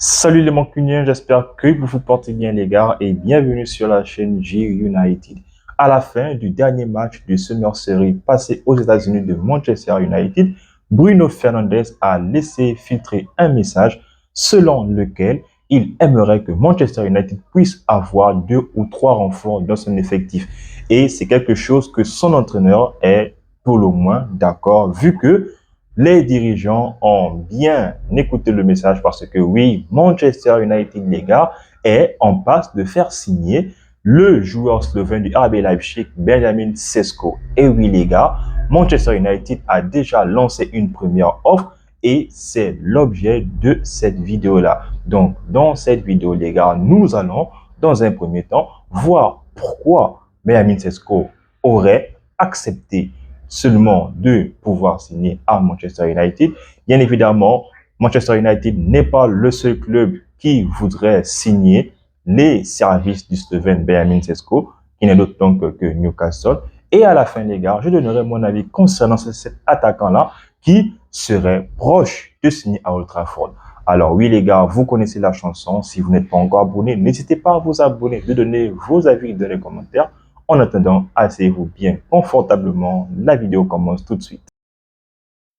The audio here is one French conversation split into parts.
Salut les Mancuniens, j'espère que vous vous portez bien les gars et bienvenue sur la chaîne G United. À la fin du dernier match de Summer Series passé aux États-Unis de Manchester United, Bruno Fernandes a laissé filtrer un message selon lequel il aimerait que Manchester United puisse avoir 2 ou 3 renforts dans son effectif. Et c'est quelque chose que son entraîneur est pour le moins d'accord vu que les dirigeants ont bien écouté le message parce que oui, Manchester United, les gars, est en passe de faire signer le joueur slovène du RB Leipzig, Benjamin Sesko. Et oui, les gars, Manchester United a déjà lancé une première offre et c'est l'objet de cette vidéo-là. Donc, dans cette vidéo, les gars, nous allons, dans un premier temps, voir pourquoi Benjamin Sesko aurait accepté seulement de pouvoir signer à Manchester United. Bien évidemment, Manchester United n'est pas le seul club qui voudrait signer les services du Slovène Benjamin Sesko, qui n'est d'autre donc que Newcastle. Et à la fin, les gars, je donnerai mon avis concernant cet attaquant-là qui serait proche de signer à Old Trafford. Alors oui, les gars, vous connaissez la chanson. Si vous n'êtes pas encore abonné, n'hésitez pas à vous abonner, de donner vos avis dans les commentaires. En attendant, asseyez-vous bien confortablement. La vidéo commence tout de suite.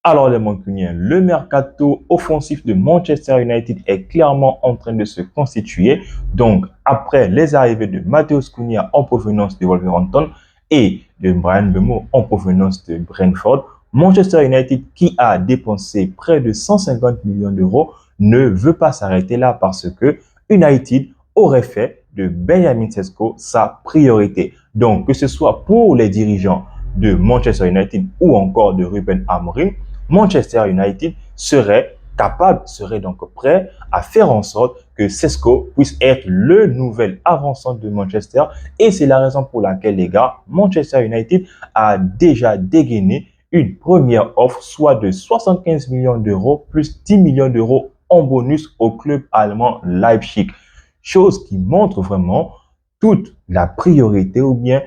Alors les Mancuniens, le mercato offensif de Manchester United est clairement en train de se constituer. Donc, après les arrivées de Matheus Cunha en provenance de Wolverhampton et de Bryan Mbeumo en provenance de Brentford, Manchester United, qui a dépensé près de 150 millions d'euros, ne veut pas s'arrêter là parce que United aurait fait de Benjamin Sesko sa priorité. Donc, que ce soit pour les dirigeants de Manchester United ou encore de Ruben Amorim, Manchester United serait donc prêt à faire en sorte que Sesko puisse être le nouvel avant-centre de Manchester. Et c'est la raison pour laquelle, les gars, Manchester United a déjà dégainé une première offre, soit de 75 millions d'euros plus 10 millions d'euros en bonus au club allemand Leipzig. Chose qui montre vraiment toute la priorité ou bien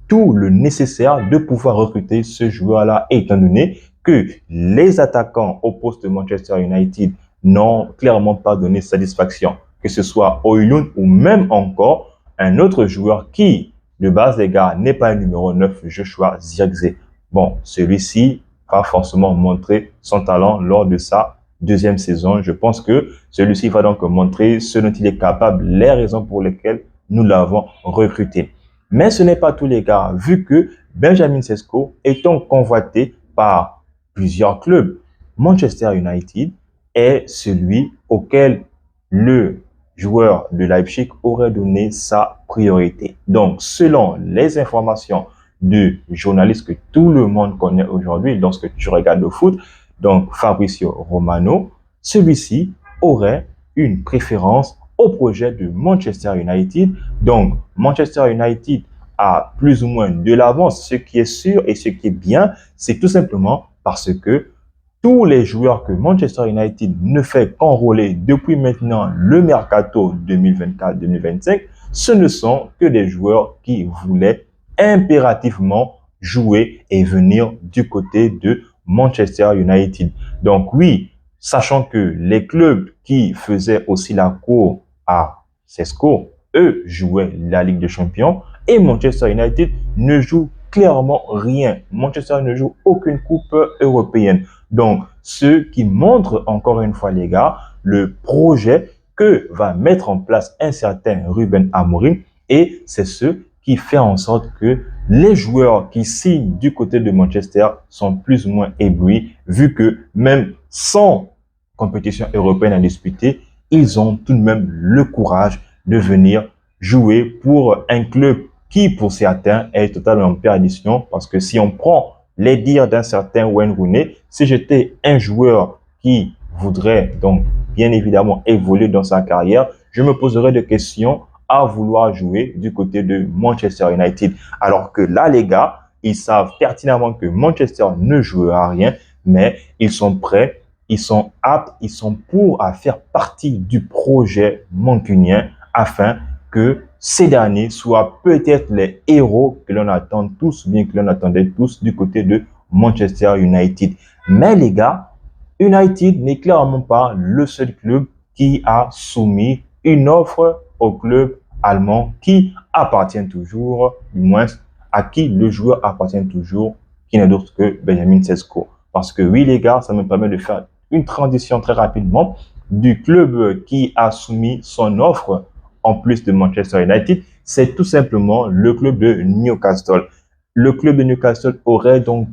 tout le nécessaire de pouvoir recruter ce joueur-là, étant donné que les attaquants au poste de Manchester United n'ont clairement pas donné satisfaction, que ce soit Højlund ou même encore un autre joueur qui, de base, les gars, n'est pas un numéro 9, Joshua Zirkzee. Bon, celui-ci va forcément montrer son talent lors de sa deuxième saison. Je pense que celui-ci va donc montrer ce dont il est capable, les raisons pour lesquelles nous l'avons recruté. Mais ce n'est pas tous les gars, vu que Benjamin Sesko étant convoité par plusieurs clubs, Manchester United est celui auquel le joueur de Leipzig aurait donné sa priorité. Donc, selon les informations de journalistes que tout le monde connaît aujourd'hui lorsque tu regardes le foot, donc Fabrizio Romano, celui-ci aurait une préférence au projet de Manchester United. Donc, Manchester United a plus ou moins de l'avance. Ce qui est sûr et ce qui est bien, c'est tout simplement parce que tous les joueurs que Manchester United ne fait qu'enrôler depuis maintenant le mercato 2024-2025, ce ne sont que des joueurs qui voulaient impérativement jouer et venir du côté de Manchester United. Donc oui, sachant que les clubs qui faisaient aussi la cour à Sesko, eux jouaient la Ligue des Champions et Manchester United ne joue clairement rien. Manchester ne joue aucune coupe européenne. Donc, ce qui montre encore une fois, les gars, le projet que va mettre en place un certain Ruben Amorim, et c'est ce qui fait en sorte que les joueurs qui signent du côté de Manchester sont plus ou moins éblouis, vu que même sans compétition européenne à disputer, ils ont tout de même le courage de venir jouer pour un club qui, pour certains, est totalement en perdition, parce que si on prend les dires d'un certain Wayne Rooney, si j'étais un joueur qui voudrait donc bien évidemment évoluer dans sa carrière, je me poserais des questions à vouloir jouer du côté de Manchester United. Alors que là, les gars, ils savent pertinemment que Manchester ne joue à rien, mais ils sont prêts, ils sont aptes, ils sont pour à faire partie du projet mancunien afin que ces derniers soient peut-être les héros que l'on attend tous, bien que l'on attendait tous du côté de Manchester United. Mais les gars, United n'est clairement pas le seul club qui a soumis une offre au club allemand qui appartient toujours, du moins à qui le joueur appartient toujours, qui n'est d'autre que Benjamin Sesko. Parce que oui, les gars, ça me permet de faire une transition très rapidement du club qui a soumis son offre en plus de Manchester United, c'est tout simplement le club de Newcastle. Le club de Newcastle aurait donc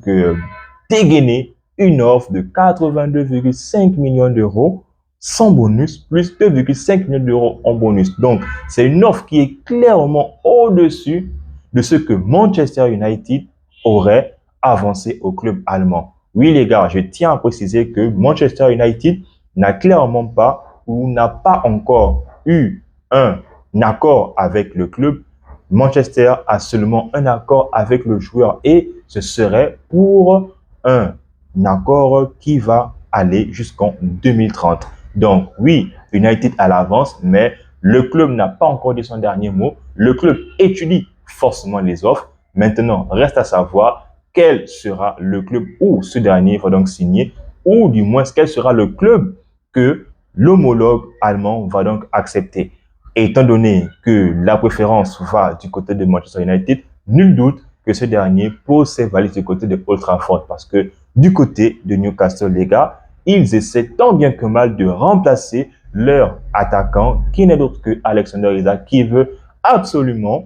dégainé une offre de 82,5 millions d'euros sans bonus, plus 2,5 millions d'euros en bonus. Donc, c'est une offre qui est clairement au-dessus de ce que Manchester United aurait avancé au club allemand. Oui, les gars, je tiens à préciser que Manchester United n'a clairement pas ou n'a pas encore eu un accord avec le club. Manchester a seulement un accord avec le joueur et ce serait pour un accord qui va aller jusqu'en 2030. Donc oui, United à l'avance, mais le club n'a pas encore dit son dernier mot. Le club étudie forcément les offres. Maintenant, reste à savoir quel sera le club où ce dernier va donc signer, ou du moins quel sera le club que l'homologue allemand va donc accepter. Et étant donné que la préférence va du côté de Manchester United, nul doute que ce dernier pose ses valises du côté de Old Trafford parce que du côté de Newcastle, les gars, ils essaient tant bien que mal de remplacer leur attaquant qui n'est d'autre que Alexander Isak qui veut absolument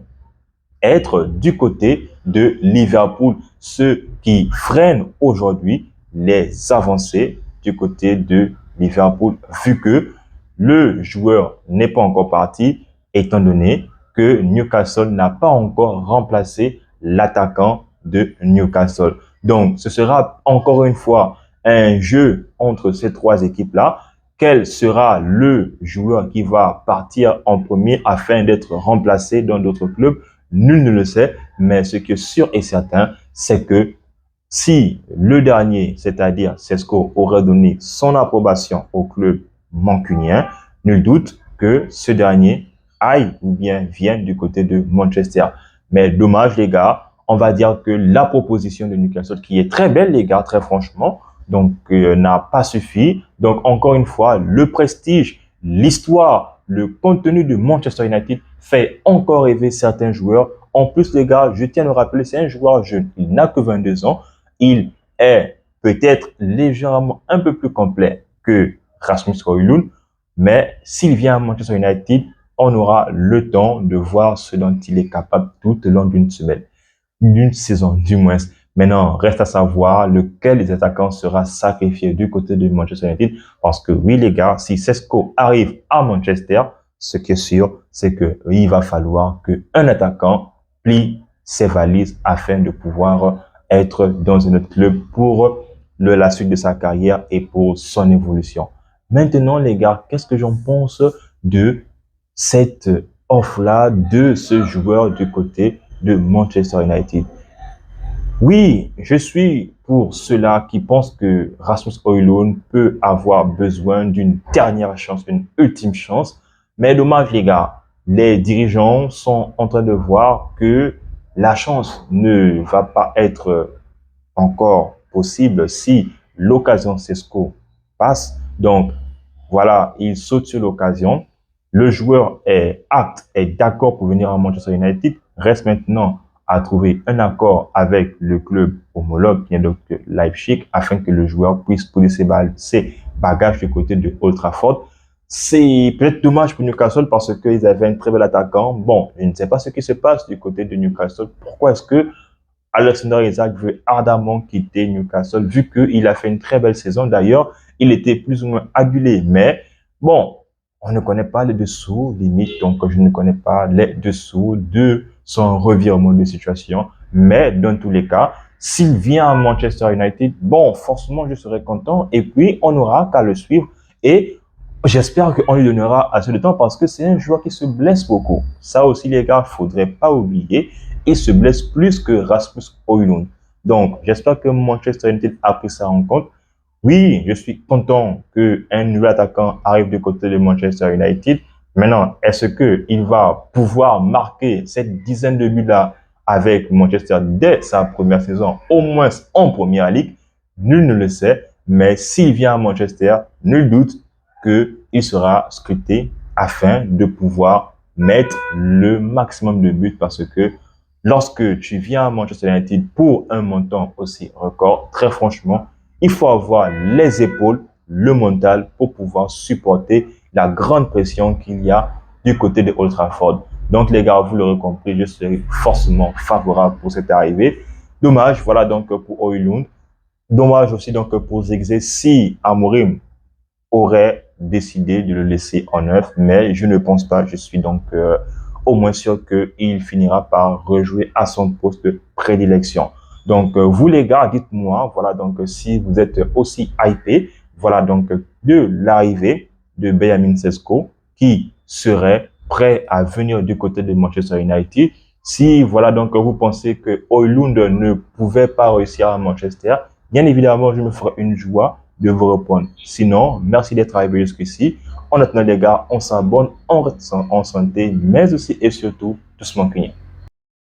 être du côté de Liverpool, ce qui freine aujourd'hui les avancées du côté de Liverpool, vu que le joueur n'est pas encore parti, étant donné que Newcastle n'a pas encore remplacé l'attaquant de Newcastle. Donc, ce sera encore une fois un jeu entre ces trois équipes-là. Quel sera le joueur qui va partir en premier afin d'être remplacé dans d'autres clubs? Nul ne le sait, mais ce qui est sûr et certain, c'est que si le dernier, c'est-à-dire Sesko, aurait donné son approbation au club mancunien, nul doute que ce dernier aille ou bien vienne du côté de Manchester. Mais dommage, les gars, on va dire que la proposition de Newcastle, qui est très belle, les gars, très franchement, donc n'a pas suffi. Donc encore une fois, le prestige, l'histoire, le contenu de Manchester United fait encore rêver certains joueurs. En plus, les gars, je tiens à le rappeler, c'est un joueur jeune. Il n'a que 22 ans. Il est peut-être légèrement un peu plus complet que Rasmus Højlund, mais s'il vient à Manchester United, on aura le temps de voir ce dont il est capable tout au long d'une semaine, d'une saison du moins. Maintenant, reste à savoir lequel des attaquants sera sacrifié du côté de Manchester United, parce que oui les gars, si Sesko arrive à Manchester, ce qui est sûr, c'est qu'il va falloir qu'un attaquant plie ses valises afin de pouvoir être dans un autre club pour la suite de sa carrière et pour son évolution. Maintenant, les gars, qu'est-ce que j'en pense de cette offre-là de ce joueur du côté de Manchester United? Oui, je suis pour ceux-là qui pensent que Rasmus Højlund peut avoir besoin d'une dernière chance, une ultime chance. Mais dommage, les gars, les dirigeants sont en train de voir que la chance ne va pas être encore possible si l'occasion Sesko passe. Donc, voilà, il saute sur l'occasion. Le joueur est apte, est d'accord pour venir à Manchester United. Reste maintenant à trouver un accord avec le club homologue, qui est donc Leipzig, afin que le joueur puisse poser ses bagages du côté de Old Trafford. C'est peut-être dommage pour Newcastle parce qu'ils avaient un très bel attaquant. Bon, je ne sais pas ce qui se passe du côté de Newcastle. Pourquoi est-ce que Alexander Isak veut ardemment quitter Newcastle, vu qu'il a fait une très belle saison. D'ailleurs, il était plus ou moins adulé. Mais bon, on ne connaît pas les dessous, limite, donc je ne connais pas les dessous de son revirement de situation. Mais dans tous les cas, s'il vient à Manchester United, bon, forcément, je serai content. Et puis, on n'aura qu'à le suivre. Et j'espère qu'on lui donnera assez de temps parce que c'est un joueur qui se blesse beaucoup. Ça aussi, les gars, faudrait pas oublier. Il se blesse plus que Rasmus Højlund. Donc, j'espère que Manchester United a pris ça en compte. Oui, je suis content qu'un nouvel attaquant arrive du côté de Manchester United. Maintenant, est-ce qu'il va pouvoir marquer cette dizaine de buts-là avec Manchester dès sa première saison, au moins en première ligue? Nul ne le sait. Mais s'il vient à Manchester, nul doute qu'il sera scruté afin de pouvoir mettre le maximum de buts parce que lorsque tu viens à Manchester United pour un montant aussi record, très franchement, il faut avoir les épaules, le mental pour pouvoir supporter la grande pression qu'il y a du côté de Old Trafford. Donc les gars, vous l'aurez compris, je serai forcément favorable pour cette arrivée. Dommage, voilà donc pour Højlund. Dommage aussi donc pour Zirkzee si Amorim aurait décidé de le laisser en neuf, mais je ne pense pas. Je suis donc au moins sûr qu'il finira par rejouer à son poste de prédilection. Donc, vous les gars, dites-moi, voilà, donc si vous êtes aussi hypé, voilà, donc de l'arrivée de Benjamin Sesko, qui serait prêt à venir du côté de Manchester United. Si, voilà, donc vous pensez que Højlund ne pouvait pas réussir à Manchester, bien évidemment, je me ferai une joie de vous répondre. Sinon, merci d'être arrivé jusqu'ici. En attendant, les gars, on s'abonne, on reste en santé, mais aussi et surtout, doucement cligné.